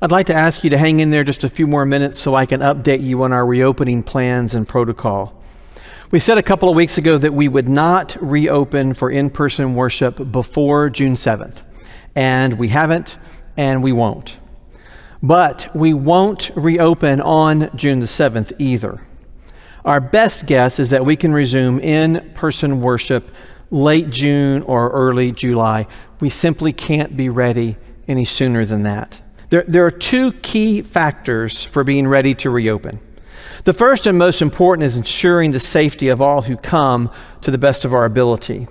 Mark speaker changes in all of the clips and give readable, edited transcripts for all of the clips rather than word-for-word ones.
Speaker 1: I'd like to ask you to hang in there just a few more minutes so I can update you on our reopening plans and protocol. We said a couple of weeks ago that we would not reopen for in-person worship before June 7th, and we haven't, and we won't. But we won't reopen on June the 7th either. Our best guess is that we can resume in-person worship late June or early July. We simply can't be ready any sooner than that. There are two key factors for being ready to reopen. The first and most important is ensuring the safety of all who come to the best of our ability.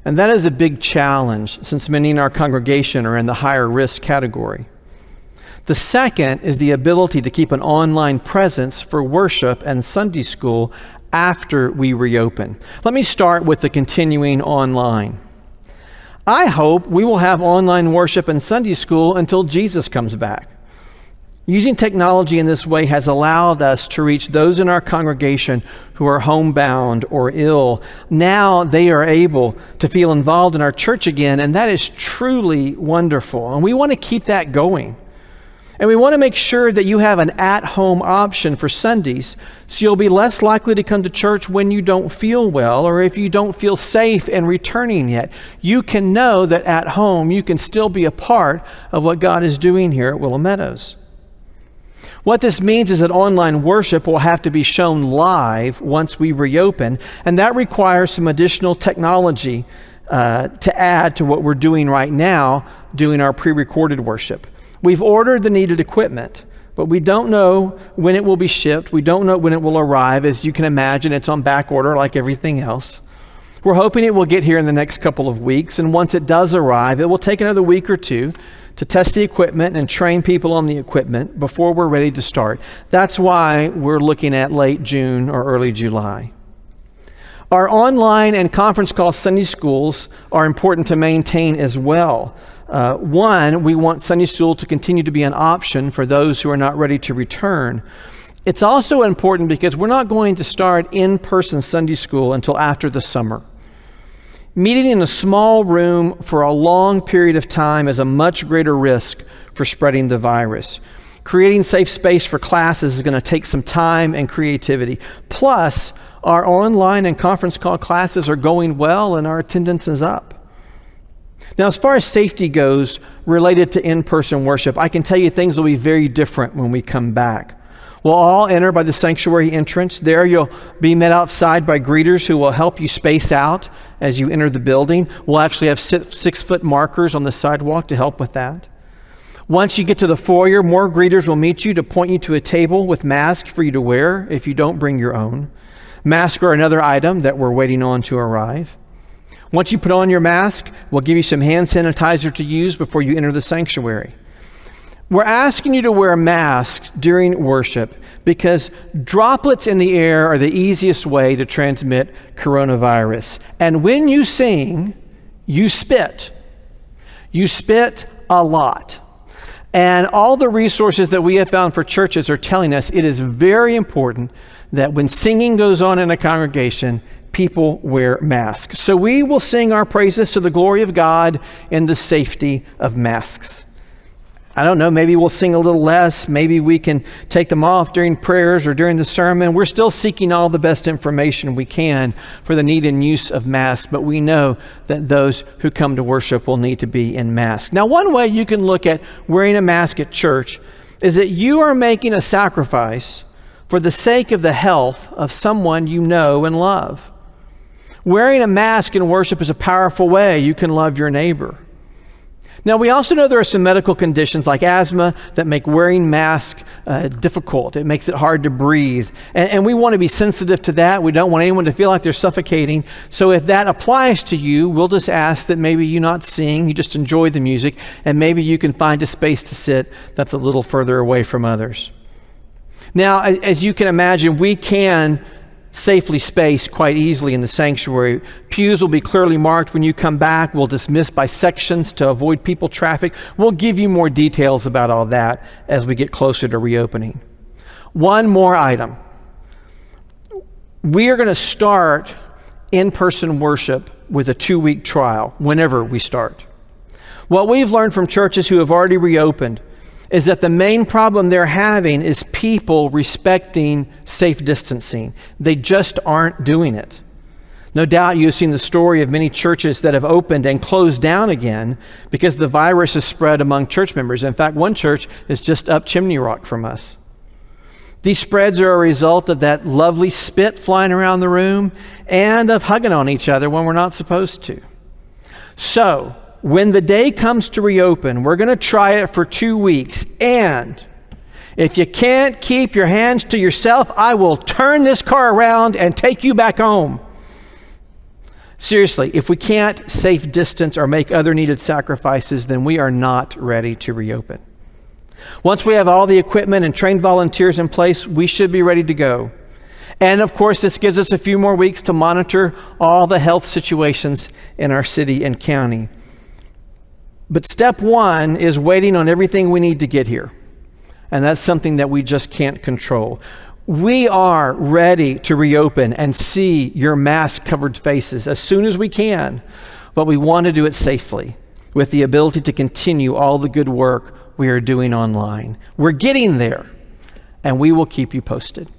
Speaker 1: And that is a big challenge since many in our congregation are in the higher risk category. The second is the ability to keep an online presence for worship and Sunday school after we reopen. Let me start with the continuing online. I hope we will have online worship and Sunday school until Jesus comes back. Using technology in this way has allowed us to reach those in our congregation who are homebound or ill. Now they are able to feel involved in our church again, and that is truly wonderful. And we want to keep that going. And we want to make sure that you have an at-home option for Sundays, so you'll be less likely to come to church when you don't feel well or if you don't feel safe in returning yet. You can know that at home you can still be a part of what God is doing here at Willow Meadows. What this means is that online worship will have to be shown live once we reopen, and that requires some additional technology to add to what we're doing right now, doing our pre-recorded worship. We've ordered the needed equipment, but we don't know when it will be shipped. We don't know when it will arrive. As you can imagine, it's on back order like everything else. We're hoping it will get here in the next couple of weeks, and once it does arrive, it will take another week or two to test the equipment and train people on the equipment before we're ready to start. That's why we're looking at late June or early July. Our online and conference call Sunday schools are important to maintain as well. One, we want Sunday school to continue to be an option for those who are not ready to return. It's also important because we're not going to start in-person Sunday school until after the summer. Meeting in a small room for a long period of time is a much greater risk for spreading the virus. Creating safe space for classes is going to take some time and creativity. Plus, our online and conference call classes are going well and our attendance is up. Now, as far as safety goes related to in-person worship, I can tell you things will be very different when we come back. We'll all enter by the sanctuary entrance. There you'll be met outside by greeters who will help you space out as you enter the building. We'll actually have 6-foot markers on the sidewalk to help with that. Once you get to the foyer, more greeters will meet you to point you to a table with masks for you to wear if you don't bring your own. Masks are another item that we're waiting on to arrive. Once you put on your mask, we'll give you some hand sanitizer to use before you enter the sanctuary. We're asking you to wear masks during worship because droplets in the air are the easiest way to transmit coronavirus. And when you sing, you spit. You spit a lot. And all the resources that we have found for churches are telling us it is very important that when singing goes on in a congregation, people wear masks. So we will sing our praises to the glory of God in the safety of masks. I don't know, maybe we'll sing a little less. Maybe we can take them off during prayers or during the sermon. We're still seeking all the best information we can for the need and use of masks, but we know that those who come to worship will need to be in masks. Now, one way you can look at wearing a mask at church is that you are making a sacrifice for the sake of the health of someone you know and love. Wearing a mask in worship is a powerful way you can love your neighbor. Now, we also know there are some medical conditions like asthma that make wearing masks difficult. It makes it hard to breathe. And we want to be sensitive to that. We don't want anyone to feel like they're suffocating. So if that applies to you, we'll just ask that maybe you not sing, you just enjoy the music, and maybe you can find a space to sit that's a little further away from others. Now, as you can imagine, we can safely spaced quite easily in the sanctuary. Pews will be clearly marked when you come back. We'll dismiss by sections to avoid people traffic. We'll give you more details about all that as we get closer to reopening. One more item. We are going to start in-person worship with a 2-week trial whenever we start. What we've learned from churches who have already reopened is that the main problem they're having is people respecting safe distancing. They just aren't doing it. No doubt you've seen the story of many churches that have opened and closed down again because the virus has spread among church members. In fact, one church is just up Chimney Rock from us. These spreads are a result of that lovely spit flying around the room and of hugging on each other when we're not supposed to. So, when the day comes to reopen, we're going to try it for 2 weeks. And if you can't keep your hands to yourself, I will turn this car around and take you back home. Seriously, if we can't safe distance or make other needed sacrifices, then we are not ready to reopen. Once we have all the equipment and trained volunteers in place, we should be ready to go. And of course, this gives us a few more weeks to monitor all the health situations in our city and county. But step one is waiting on everything we need to get here. And that's something that we just can't control. We are ready to reopen and see your mask-covered faces as soon as we can, but we want to do it safely with the ability to continue all the good work we are doing online. We're getting there, and we will keep you posted.